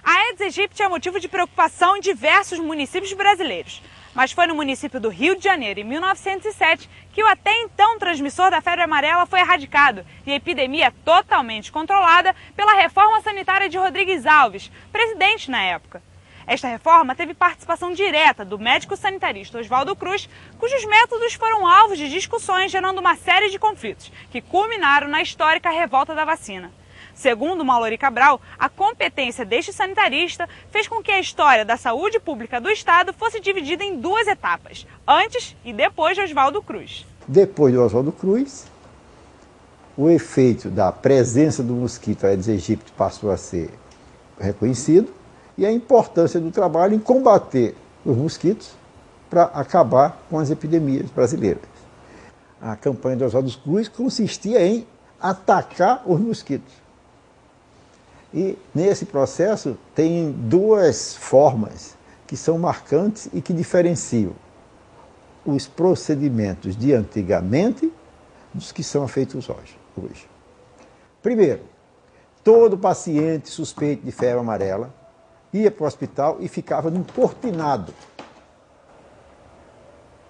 A Aedes aegypti é motivo de preocupação em diversos municípios brasileiros. Mas foi no município do Rio de Janeiro, em 1907, que o até então transmissor da febre amarela foi erradicado e a epidemia totalmente controlada pela reforma sanitária de Rodrigues Alves, presidente na época. Esta reforma teve participação direta do médico sanitarista Oswaldo Cruz, cujos métodos foram alvos de discussões, gerando uma série de conflitos, que culminaram na histórica revolta da vacina. Segundo Mallory Cabral, a competência deste sanitarista fez com que a história da saúde pública do Estado fosse dividida em duas etapas, antes e depois de Oswaldo Cruz. Depois de Oswaldo Cruz, o efeito da presença do mosquito Aedes aegypti passou a ser reconhecido e a importância do trabalho em combater os mosquitos para acabar com as epidemias brasileiras. A campanha de Oswaldo Cruz consistia em atacar os mosquitos. E nesse processo tem duas formas que são marcantes e que diferenciam os procedimentos de antigamente dos que são feitos hoje. Primeiro, todo paciente suspeito de febre amarela ia para o hospital e ficava num cortinado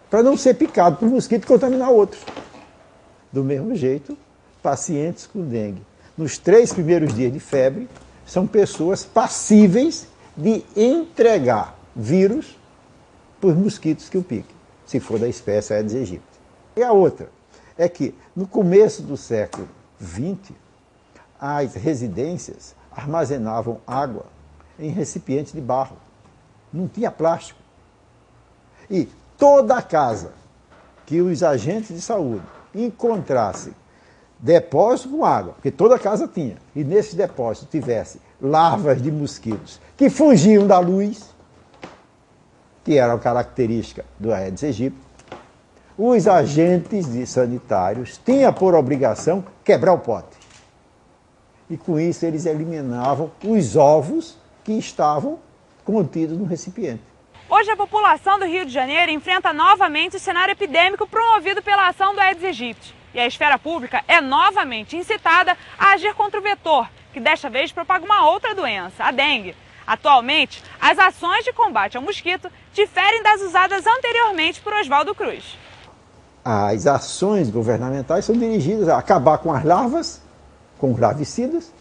para não ser picado por mosquito e contaminar outros. Do mesmo jeito, pacientes com dengue, nos 3 primeiros dias de febre, são pessoas passíveis de entregar vírus para os mosquitos que o piquem, se for da espécie Aedes aegypti. E a outra é que, no começo do século XX, as residências armazenavam água em recipientes de barro. Não tinha plástico. E toda casa que os agentes de saúde encontrassem depósito com água, porque toda casa tinha, e nesses depósitos tivesse larvas de mosquitos que fugiam da luz, que era a característica do Aedes aegypti, os agentes sanitários tinham por obrigação quebrar o pote. E com isso eles eliminavam os ovos que estavam contidos no recipiente. Hoje a população do Rio de Janeiro enfrenta novamente o cenário epidêmico promovido pela ação do Aedes aegypti. E a esfera pública é novamente incitada a agir contra o vetor, que desta vez propaga uma outra doença, a dengue. Atualmente, as ações de combate ao mosquito diferem das usadas anteriormente por Oswaldo Cruz. As ações governamentais são dirigidas a acabar com as larvas, com os larvicidas,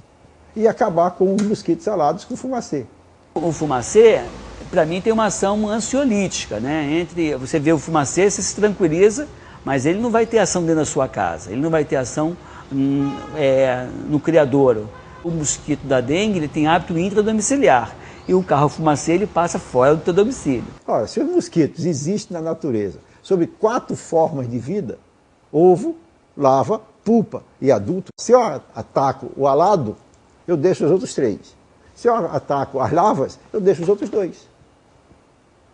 e acabar com os mosquitos alados com fumacê. O fumacê, para mim, tem uma ação ansiolítica, né? Você vê o fumacê, você se tranquiliza, mas ele não vai ter ação dentro da sua casa, ele não vai ter ação no criadouro. O mosquito da dengue ele tem hábito intradomiciliar e o carro fumacê ele passa fora do teu domicílio. Olha, se os mosquitos existem na natureza sob 4 formas de vida, ovo, larva, pupa e adulto, se eu ataco o alado, eu deixo os outros 3. Se eu ataco as larvas, eu deixo os outros 2.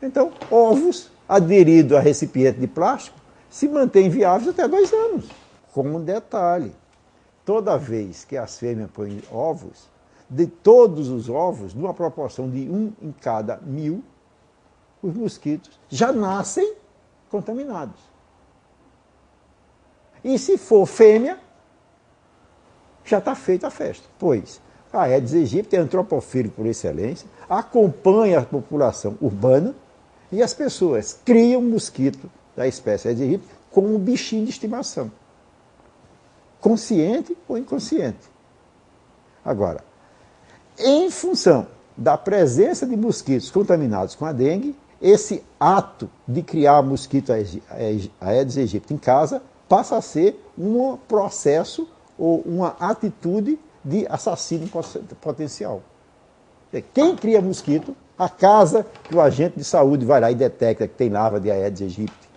Então, ovos aderidos a recipiente de plástico se mantêm viáveis até 2 anos. Com um detalhe, toda vez que as fêmeas põem ovos, de todos os ovos, numa proporção de 1 em cada 1000, os mosquitos já nascem contaminados. E se for fêmea, já está feita a festa. Pois a Aedes aegypti é antropofílico por excelência, acompanha a população urbana e as pessoas criam mosquito da espécie Aedes aegypti como um bichinho de estimação. Consciente ou inconsciente. Agora, em função da presença de mosquitos contaminados com a dengue, esse ato de criar mosquito Aedes aegypti em casa passa a ser um processo ou uma atitude de assassino potencial. Quem cria mosquito, a casa que o agente de saúde vai lá e detecta que tem larva de Aedes aegypti.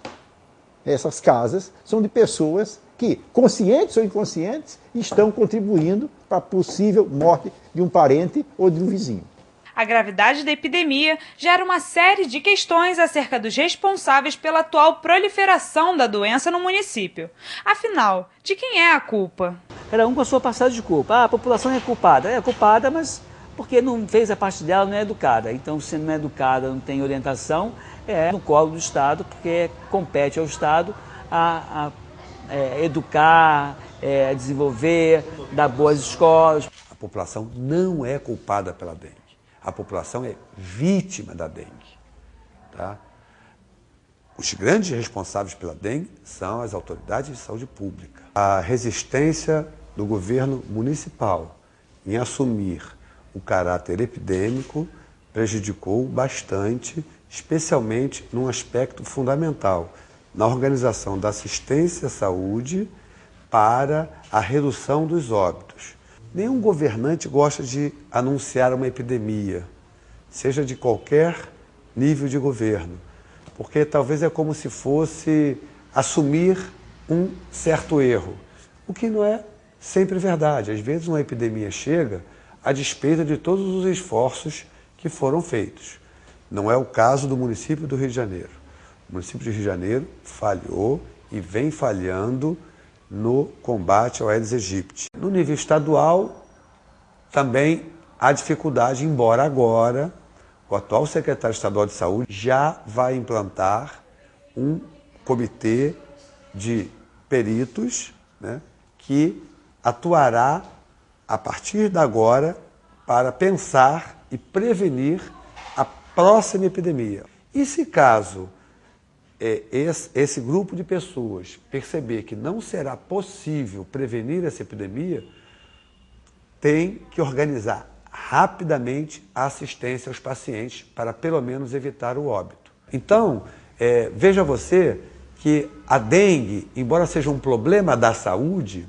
Essas casas são de pessoas que, conscientes ou inconscientes, estão contribuindo para a possível morte de um parente ou de um vizinho. A gravidade da epidemia gera uma série de questões acerca dos responsáveis pela atual proliferação da doença no município. Afinal, de quem é a culpa? Cada um com a sua parcela de culpa. A população é culpada, mas porque não fez a parte dela, não é educada. Então, se não é educada, não tem orientação, é no colo do Estado, porque compete ao Estado a educar, desenvolver, dar boas escolas. A população não é culpada pela dengue. A população é vítima da dengue. Tá? Os grandes responsáveis pela dengue são as autoridades de saúde pública. A resistência do governo municipal em assumir o caráter epidêmico prejudicou bastante, especialmente num aspecto fundamental, na organização da assistência à saúde para a redução dos óbitos. Nenhum governante gosta de anunciar uma epidemia, seja de qualquer nível de governo, porque talvez é como se fosse assumir um certo erro, o que não é sempre verdade. Às vezes uma epidemia chega a despeito de todos os esforços que foram feitos. Não é o caso do município do Rio de Janeiro. O município do Rio de Janeiro falhou e vem falhando no combate ao Aedes aegypti. No nível estadual, também há dificuldade, embora agora o atual secretário estadual de saúde já vai implantar um comitê de peritos, né, que atuará a partir de agora para pensar e prevenir a próxima epidemia. E se caso esse grupo de pessoas perceber que não será possível prevenir essa epidemia, tem que organizar rapidamente a assistência aos pacientes para pelo menos evitar o óbito. Então, veja você que a dengue, embora seja um problema da saúde,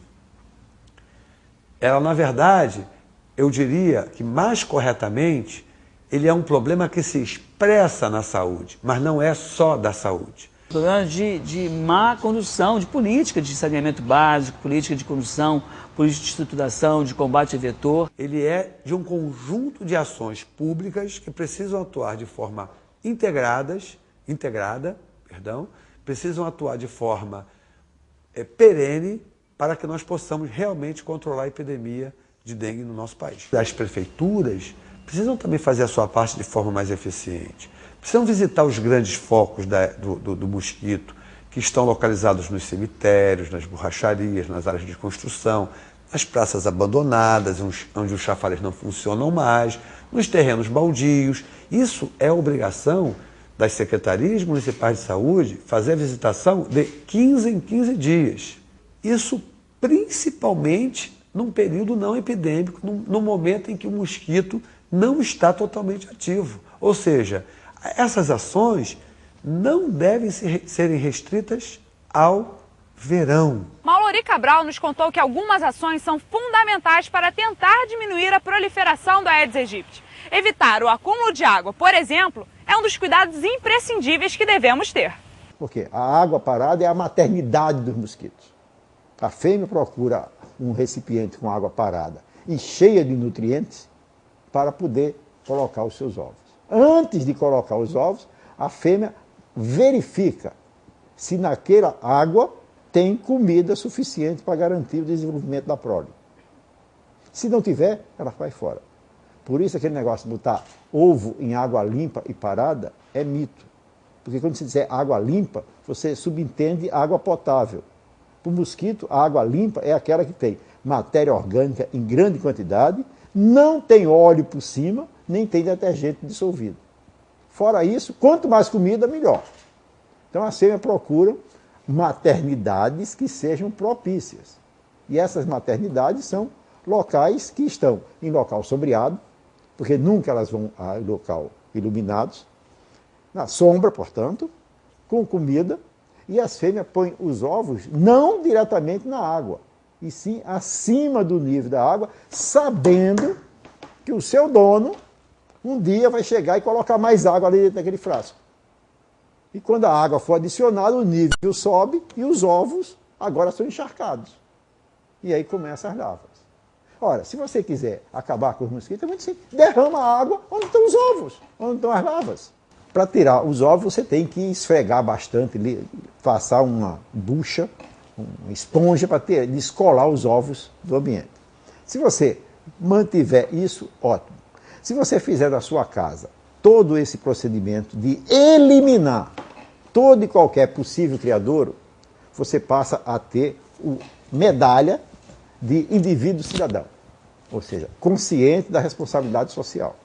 ela na verdade, eu diria que mais corretamente, ele é um problema que se expressa na saúde, mas não é só da saúde. Problema de má condução, de política de saneamento básico, política de condução, política de estruturação, de combate a vetor. Ele é de um conjunto de ações públicas que precisam atuar de forma integrada, precisam atuar de forma perene para que nós possamos realmente controlar a epidemia de dengue no nosso país. As prefeituras precisam também fazer a sua parte de forma mais eficiente. Precisam visitar os grandes focos do mosquito, que estão localizados nos cemitérios, nas borracharias, nas áreas de construção, nas praças abandonadas, onde os chafariz não funcionam mais, nos terrenos baldios. Isso é obrigação das secretarias municipais de saúde fazer a visitação de 15 em 15 dias. Isso principalmente num período não epidêmico, no momento em que o mosquito não está totalmente ativo. Ou seja, essas ações não devem serem restritas ao verão. Mallory Cabral nos contou que algumas ações são fundamentais para tentar diminuir a proliferação do Aedes aegypti. Evitar o acúmulo de água, por exemplo, é um dos cuidados imprescindíveis que devemos ter. Porque a água parada é a maternidade dos mosquitos. A fêmea procura um recipiente com água parada e cheia de nutrientes para poder colocar os seus ovos. Antes de colocar os ovos, a fêmea verifica se naquela água tem comida suficiente para garantir o desenvolvimento da prole. Se não tiver, ela vai fora. Por isso aquele negócio de botar ovo em água limpa e parada é mito. Porque quando se dizer água limpa, você subentende água potável. Para o mosquito, a água limpa é aquela que tem matéria orgânica em grande quantidade, não tem óleo por cima, nem tem detergente dissolvido. Fora isso, quanto mais comida, melhor. Então a fêmea procura maternidades que sejam propícias. E essas maternidades são locais que estão em local sombreado, porque nunca elas vão a local iluminados, na sombra, portanto, com comida, e as fêmeas põem os ovos não diretamente na água, e sim acima do nível da água, sabendo que o seu dono um dia vai chegar e colocar mais água ali dentro daquele frasco. E quando a água for adicionada, o nível sobe e os ovos agora são encharcados. E aí começam as larvas. Ora, se você quiser acabar com os mosquitos, é muito simples. Derrama a água onde estão os ovos, onde estão as larvas. Para tirar os ovos, você tem que esfregar bastante, passar uma bucha, uma esponja para descolar os ovos do ambiente. Se você mantiver isso, ótimo. Se você fizer na sua casa todo esse procedimento de eliminar todo e qualquer possível criadouro, você passa a ter medalha de indivíduo cidadão, ou seja, consciente da responsabilidade social.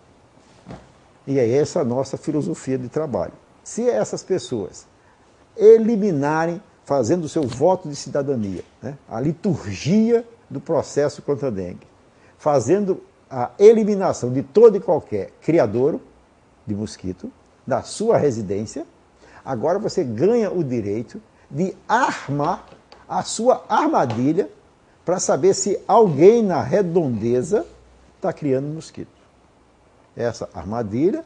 E é essa a nossa filosofia de trabalho. Se essas pessoas eliminarem, fazendo o seu voto de cidadania, né, a liturgia do processo contra a dengue, fazendo a eliminação de todo e qualquer criadouro de mosquito da sua residência, agora você ganha o direito de armar a sua armadilha para saber se alguém na redondeza está criando mosquito. Essa armadilha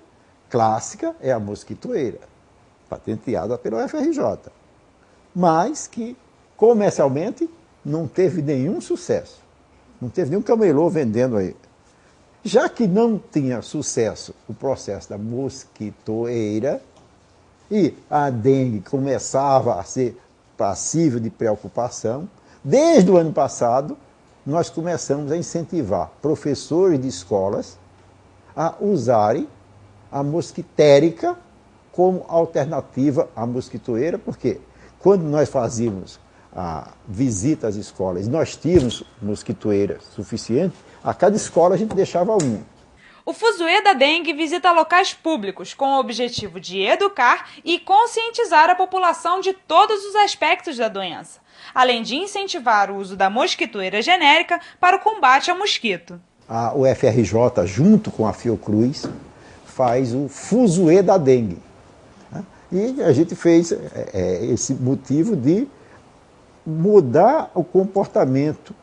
clássica é a mosquitoeira, patenteada pela UFRJ, mas que comercialmente não teve nenhum sucesso. Não teve nenhum camelô vendendo aí. Já que não tinha sucesso o processo da mosquitoeira e a dengue começava a ser passível de preocupação, desde o ano passado nós começamos a incentivar professores de escolas a usarem a mosquitérica como alternativa à mosquitoeira, porque quando nós fazíamos a visita às escolas, nós tínhamos mosquitoeira suficiente, a cada escola a gente deixava um. O Fuzuê da Dengue visita locais públicos com o objetivo de educar e conscientizar a população de todos os aspectos da doença, além de incentivar o uso da mosquitoeira genérica para o combate ao mosquito. A UFRJ, junto com a Fiocruz, faz o Fuzuê da Dengue. E a gente fez esse motivo de mudar o comportamento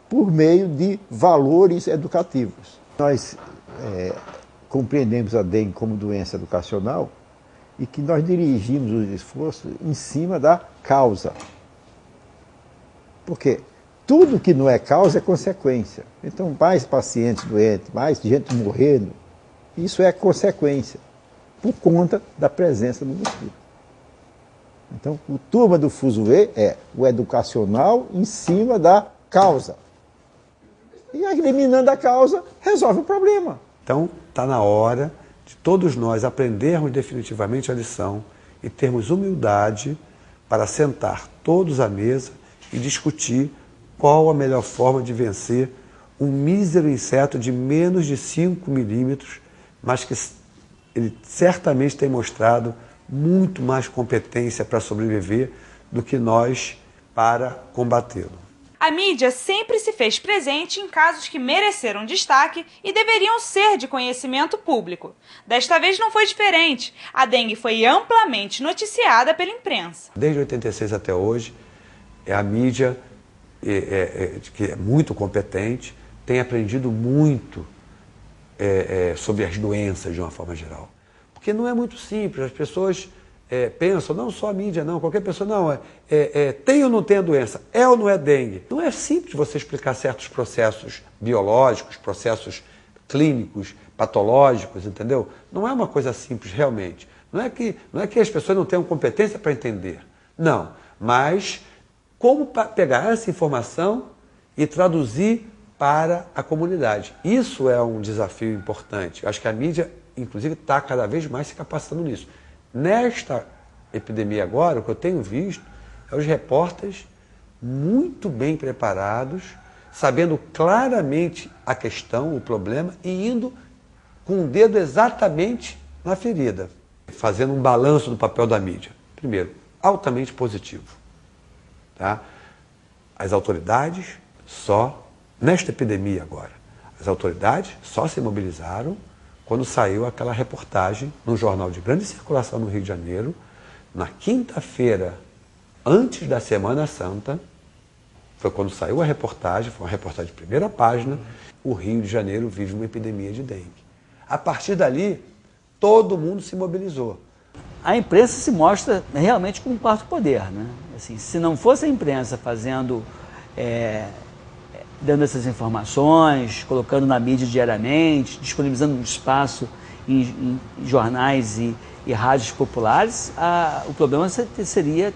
por meio de valores educativos. Nós compreendemos a dengue como doença educacional e que nós dirigimos os esforços em cima da causa. Porque tudo que não é causa é consequência. Então, mais pacientes doentes, mais gente morrendo, isso é consequência, por conta da presença do mosquito. Então, o turma do Fuzuê é o educacional em cima da causa. E eliminando a causa, resolve o problema. Então, está na hora de todos nós aprendermos definitivamente a lição e termos humildade para sentar todos à mesa e discutir qual a melhor forma de vencer um mísero inseto de menos de 5 milímetros, mas que ele certamente tem mostrado muito mais competência para sobreviver do que nós para combatê-lo. A mídia sempre se fez presente em casos que mereceram destaque e deveriam ser de conhecimento público. Desta vez não foi diferente. A dengue foi amplamente noticiada pela imprensa. Desde 86 até hoje, a mídia, que é muito competente, tem aprendido muito sobre as doenças de uma forma geral. Porque não é muito simples, as pessoas pensam, não só a mídia, não, qualquer pessoa, não, tem ou não tem a doença, é ou não é dengue. Não é simples você explicar certos processos biológicos, processos clínicos, patológicos, entendeu? Não é uma coisa simples realmente. Não é que as pessoas não tenham competência para entender, não, mas como pegar essa informação e traduzir para a comunidade. Isso é um desafio importante. Acho que a mídia, inclusive, está cada vez mais se capacitando nisso. Nesta epidemia agora, o que eu tenho visto é os repórteres muito bem preparados, sabendo claramente a questão, o problema, e indo com o dedo exatamente na ferida. Fazendo um balanço do papel da mídia. Primeiro, altamente positivo. Tá? As autoridades nesta epidemia agora, as autoridades só se mobilizaram quando saiu aquela reportagem no jornal de grande circulação no Rio de Janeiro, na quinta-feira, antes da Semana Santa, foi quando saiu a reportagem, foi uma reportagem de primeira página, o Rio de Janeiro vive uma epidemia de dengue. A partir dali, todo mundo se mobilizou. A imprensa se mostra realmente com um quarto poder, né? Assim, se não fosse a imprensa dando essas informações, colocando na mídia diariamente, disponibilizando um espaço em jornais e rádios populares, o problema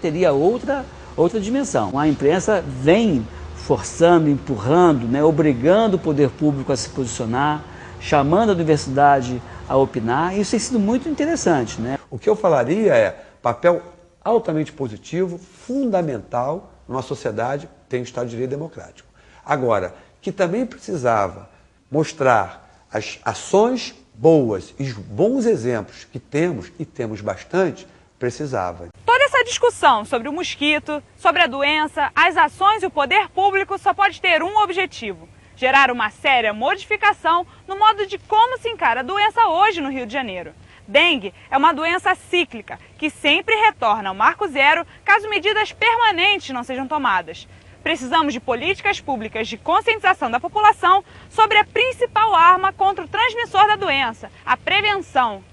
teria outra dimensão. A imprensa vem forçando, empurrando, né, obrigando o poder público a se posicionar, chamando a universidade a opinar, e isso tem sido muito interessante, né? O que eu falaria é papel altamente positivo, fundamental numa sociedade que tem um Estado de Direito democrático. Agora, que também precisava mostrar as ações boas e bons exemplos que temos, e temos bastante, precisava. Toda essa discussão sobre o mosquito, sobre a doença, as ações e o poder público só pode ter um objetivo: gerar uma séria modificação no modo de como se encara a doença hoje no Rio de Janeiro. Dengue é uma doença cíclica que sempre retorna ao marco zero caso medidas permanentes não sejam tomadas. Precisamos de políticas públicas de conscientização da população sobre a principal arma contra o transmissor da doença, a prevenção.